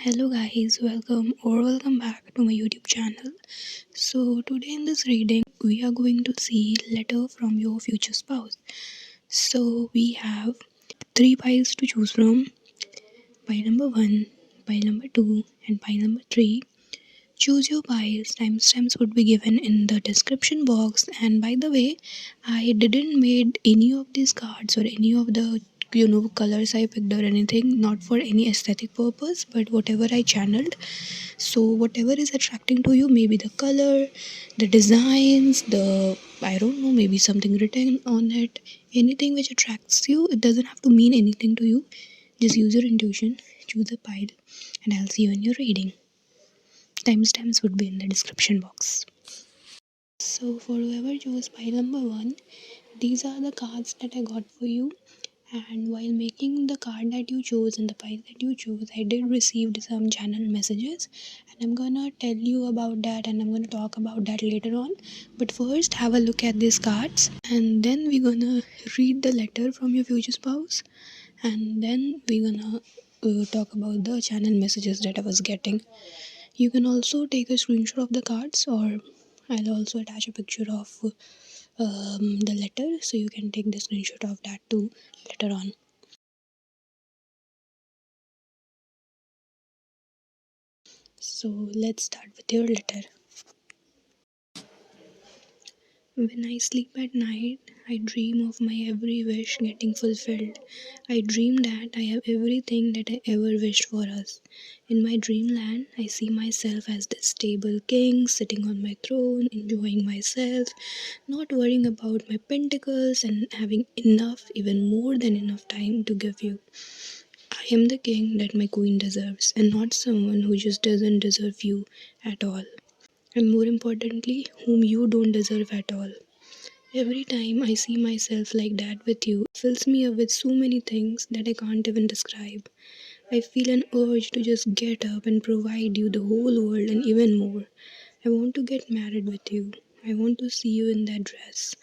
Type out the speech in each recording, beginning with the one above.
Hello guys, welcome back to my YouTube channel. So today in this reading we are going to see letter from your future spouse. So we have three piles to choose from. Pile number 1, pile number 2 and pile number 3. Choose your piles. Timestamps would be given in the description box. And by the way, I didn't made any of these cards or any of the colors I picked or anything, not for any aesthetic purpose, but whatever I channeled. So whatever is attracting to you, maybe the color, the designs, the I don't know, maybe something written on it, anything which attracts you. It doesn't have to mean anything to you. Just use your intuition, choose a pile, and I'll see you in your reading. Timestamps would be in the description box. So for whoever chose pile number 1, these are the cards that I got for you. And while making the card that you chose and the pile that you chose, I did receive some channel messages, and I'm gonna tell you about that and I'm gonna talk about that later on. But first, have a look at these cards, and then we're gonna read the letter from your future spouse, and then we're gonna talk about the channel messages that I was getting. You can also take a screenshot of the cards, or I'll also attach a picture of the letter, so you can take the screenshot of that too later on. So let's start with your letter. When I sleep at night, I dream of my every wish getting fulfilled. I dream that I have everything that I ever wished for us. In my dreamland, I see myself as the stable king sitting on my throne, enjoying myself, not worrying about my pentacles, and having enough, even more than enough time to give you. I am the king that my queen deserves, and not someone who just doesn't deserve you at all. And more importantly, whom you don't deserve at all. Every time I see myself like that with you, it fills me up with so many things that I can't even describe. I feel an urge to just get up and provide you the whole world and even more. I want to get married with you. I want to see you in that dress.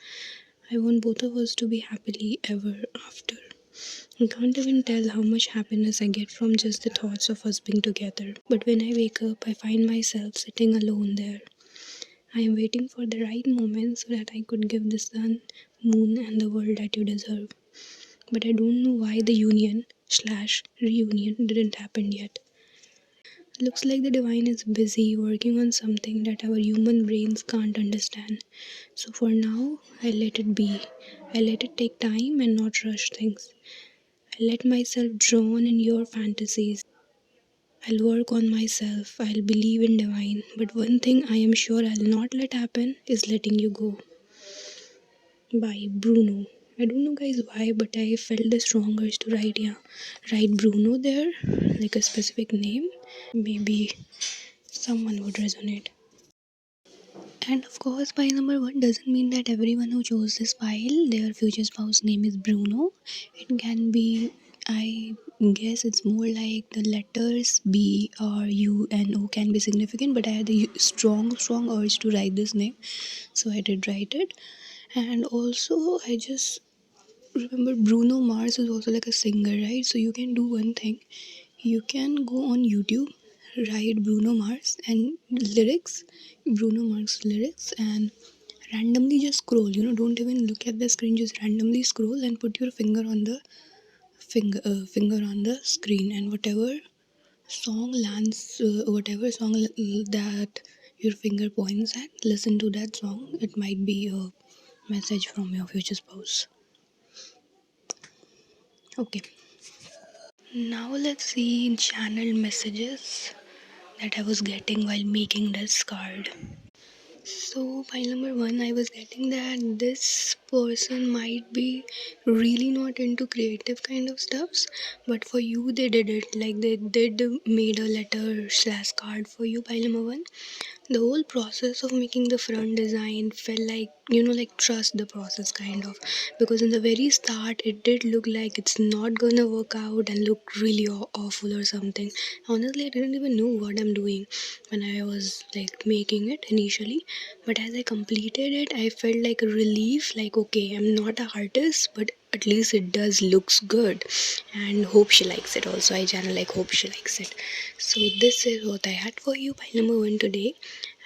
I want both of us to be happily ever after. I can't even tell how much happiness I get from just the thoughts of us being together. But when I wake up, I find myself sitting alone there. I am waiting for the right moment so that I could give the sun, moon, and the world that you deserve. But I don't know why the union/reunion didn't happen yet. Looks like the divine is busy working on something that our human brains can't understand. So for now, I let it be. I let it take time and not rush things. I let myself drown in your fantasies. I'll work on myself. I'll believe in divine. But one thing I am sure I'll not let happen is letting you go. By Bruno. I don't know guys why, but I felt the strong urge to write Bruno there, like a specific name. Maybe someone would resonate. And of course, pile number 1 doesn't mean that everyone who chose this pile, their future spouse name is Bruno. It can be, I guess it's more like the letters B or U and O can be significant, but I had a strong urge to write this name, so I did write it. And also, I just remember Bruno Mars is also like a singer, right? So you can do one thing. You can go on YouTube, write Bruno Mars and lyrics, Bruno Mars lyrics, and randomly just scroll. Don't even look at the screen. Just randomly scroll and put your finger on the screen, and whatever song that your finger points at, listen to that song. It might be a message from your future spouse. Okay. Now let's see channel messages that I was getting while making this card. So, pile number 1, I was getting that this person might be really not into creative kind of stuffs, but for you, they did it. Like they did made a letter/card for you, pile number 1. The whole process of making the front design felt like, like trust the process kind of, because in the very start it did look like it's not gonna work out and look really awful or something. Honestly, I didn't even know what I'm doing when I was like making it initially, but as I completed it, I felt like a relief, like okay, I'm not an artist, but at least it does looks good, and hope she likes it also. I channel like hope she likes it. So this is what I had for you, pile number 1 today.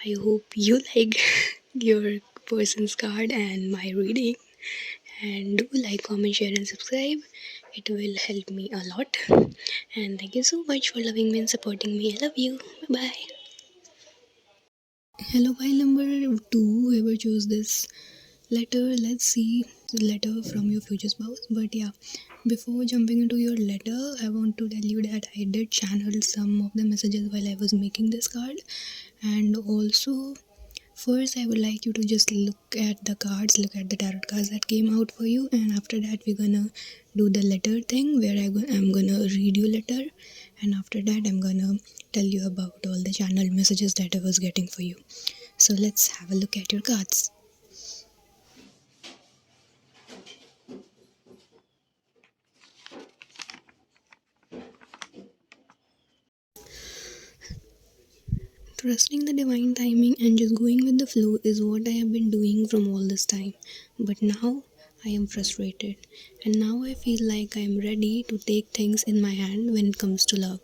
I hope you like your person's card and my reading, and do like, comment, share and subscribe. It will help me a lot, and thank you so much for loving me and supporting me. I love you. Bye bye. Hello, pile number 2, whoever chose this letter. Let's see the letter from your future spouse. But yeah, before jumping into your letter, I want to tell you that I did channel some of the messages while I was making this card. And also, first I would like you to just look at the cards, look at the tarot cards that came out for you, and after that we're gonna do the letter thing where I'm gonna read you letter, and after that I'm gonna tell you about all the channel messages that I was getting for you. So let's have a look at your cards. Trusting the divine timing and just going with the flow is what I have been doing from all this time. But now I am frustrated, and now I feel like I am ready to take things in my hand when it comes to love.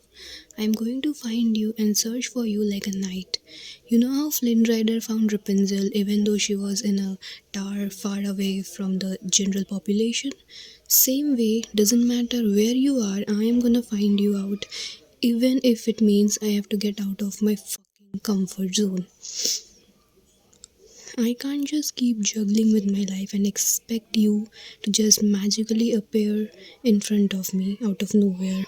I am going to find you and search for you like a knight. You know how Flynn Rider found Rapunzel even though she was in a tower far away from the general population? Same way, doesn't matter where you are, I am gonna find you out, even if it means I have to get out of my fucking comfort zone. I can't just keep juggling with my life and expect you to just magically appear in front of me out of nowhere.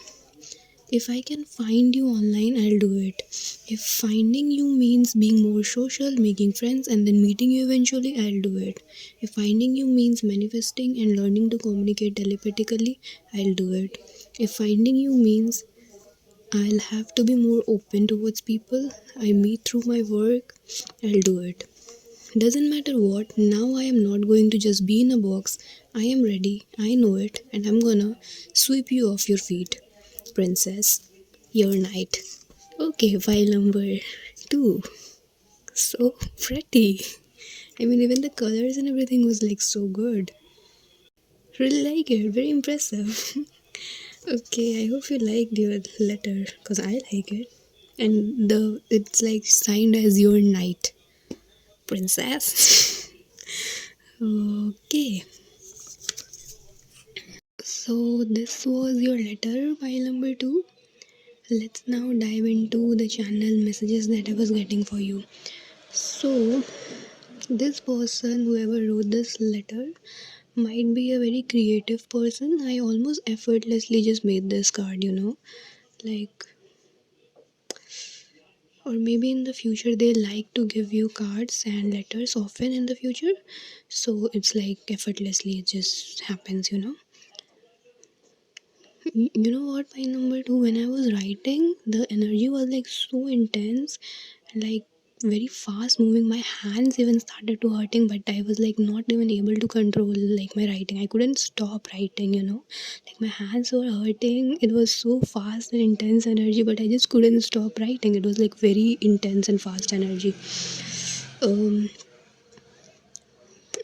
If I can find you online, I'll do it. If finding you means being more social, making friends, and then meeting you eventually, I'll do it. If finding you means manifesting and learning to communicate telepathically, I'll do it. If finding you means I'll have to be more open towards people I meet through my work, I'll do it. Doesn't matter what, now I am not going to just be in a box. I am ready, I know it, and I'm gonna sweep you off your feet. Princess, your knight. Okay, file number 2. So pretty. I mean, even the colors and everything was like so good. Really like it, very impressive. Okay, I hope you liked your letter because I like it. And the it's like signed as your knight, princess. Okay, so this was your letter, pile number 2. Let's now dive into the channel messages that I was getting for you. So, this person, whoever wrote this letter, might be a very creative person. I almost effortlessly just made this card. Like, or maybe in the future they like to give you cards and letters often in the future. So, it's like effortlessly, it just happens. You know what, my number 2, when I was writing, the energy was like so intense and like very fast moving. My hands even started to hurting, but I was like not even able to control like my writing. I couldn't stop writing. Like my hands were hurting. It was so fast and intense energy, but I just couldn't stop writing. It was like very intense and fast energy. Um,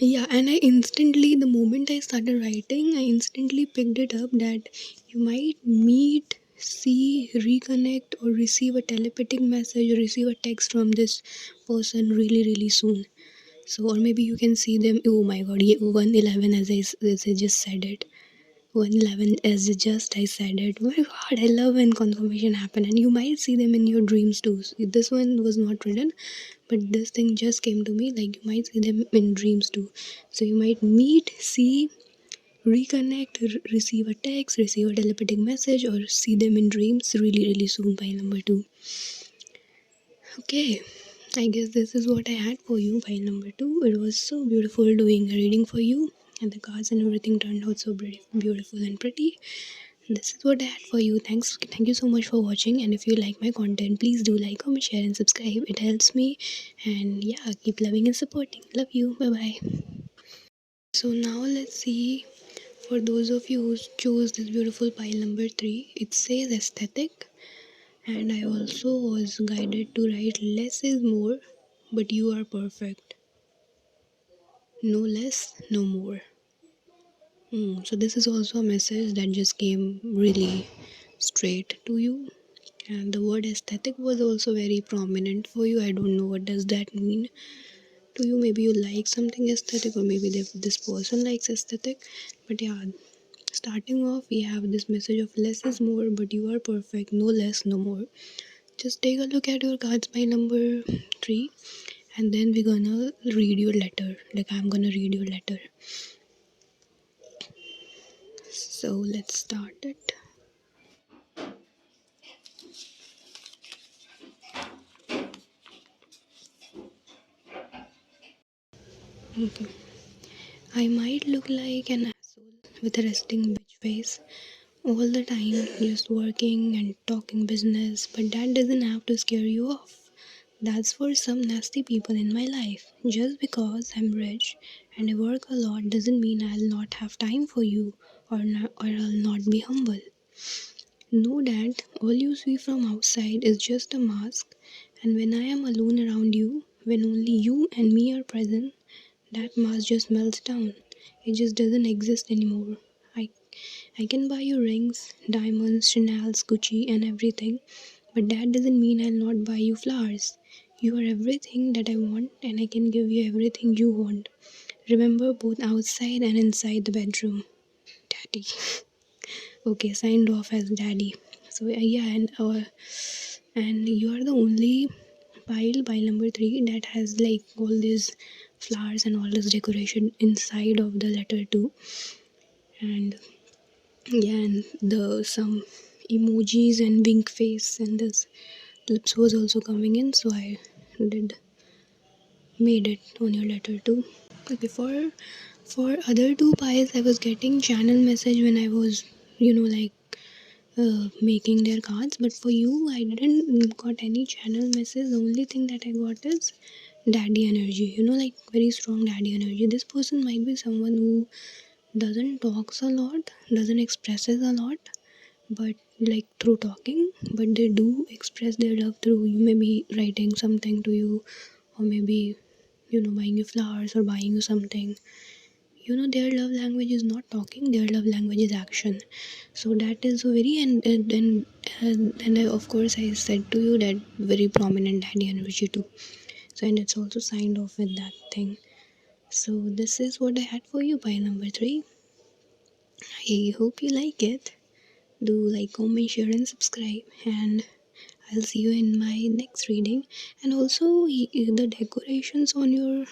yeah, and I instantly, the moment I started writing, I instantly picked it up that you might meet, see, reconnect, or receive a telepathic message or receive a text from this person really, really soon. So, or maybe you can see them. Oh my god, yeah, 111, as I just said it. 111, as just I said it. Oh my god, I love when confirmation happen, and you might see them in your dreams too. So this one was not written, but this thing just came to me. Like you might see them in dreams too. So you might meet, see, reconnect, receive a text, receive a telepathic message, or see them in dreams really, really soon. By number 2. Okay, I guess this is what I had for you. By number 2, it was so beautiful doing a reading for you, and the cards and everything turned out so beautiful and pretty. This is what I had for you. Thank you so much for watching. And if you like my content, please do like, comment, share, and subscribe. It helps me. And yeah, keep loving and supporting. Love you. Bye bye. So now let's see. For those of you who chose this beautiful pile number 3, it says aesthetic. And I also was guided to write less is more, but you are perfect. No less, no more. So this is also a message that just came really straight to you. And the word aesthetic was also very prominent for you. I don't know what does that mean to you. Maybe you like something aesthetic, or maybe this person likes aesthetic. But yeah, starting off, we have this message of less is more, but you are perfect. No less, no more. Just take a look at your cards by number 3, and then we're gonna read your letter. Like, I'm gonna read your letter. So let's start it. Okay. I might look like an asshole with a resting bitch face all the time, just working and talking business, but that doesn't have to scare you off. That's for some nasty people in my life. Just because I'm rich and I work a lot doesn't mean I'll not have time for you, or I'll not be humble. Know that all you see from outside is just a mask, and when I am alone around you, when only you and me are present, that mask just melts down. It just doesn't exist anymore. I I can buy you rings, diamonds, Chanel's, Gucci, and everything, but that doesn't mean I'll not buy you flowers. You are everything that I want, and I can give you everything you want. Remember, both outside and inside the bedroom. Daddy. Okay, signed off as daddy. So yeah, and you are the only pile number 3 that has like all these flowers and all this decoration inside of the letter too. And yeah, and the some emojis and wink face and this lips was also coming in, so I did made it on your letter too. Okay, for other two pies I was getting channel message when I was, like making their cards, but for you I didn't got any channel message. The only thing that I got is daddy energy, like very strong daddy energy. This person might be someone who doesn't talks a lot, doesn't expresses a lot, but like through talking, but they do express their love through you, maybe writing something to you, or maybe buying you flowers or buying you something. Their love language is not talking, their love language is action. So that is a very, and I, of course I said to you that very prominent daddy energy too. So, and it's also signed off with that thing. So this is what I had for you by number 3. I hope you like it. Do like, comment, share, and subscribe. And I'll see you in my next reading. And also, the decorations on your,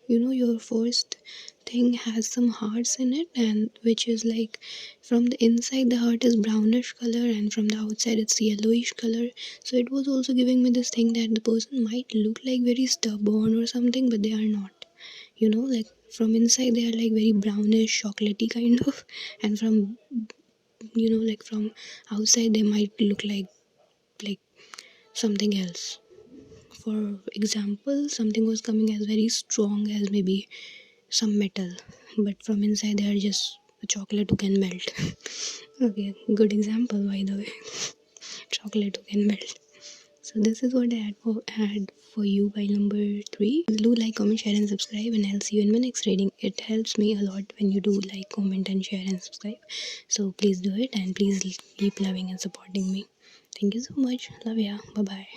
your first thing has some hearts in it, and which is like from the inside the heart is brownish color, and from the outside it's yellowish color. So it was also giving me this thing that the person might look like very stubborn or something, but they are not. Like from inside they are like very brownish, chocolatey kind of, and from like from outside they might look like something else. For example, something was coming as very strong as maybe some metal, but from inside they are just a chocolate who can melt. Okay, good example by the way. Chocolate who can melt. So this is what I had for you by number 3. Do like, comment, share, and subscribe, and I'll see you in my next reading. It helps me a lot when you do like, comment, and share and subscribe. So please do it, and please keep loving and supporting me. Thank you so much. Love ya. Bye bye.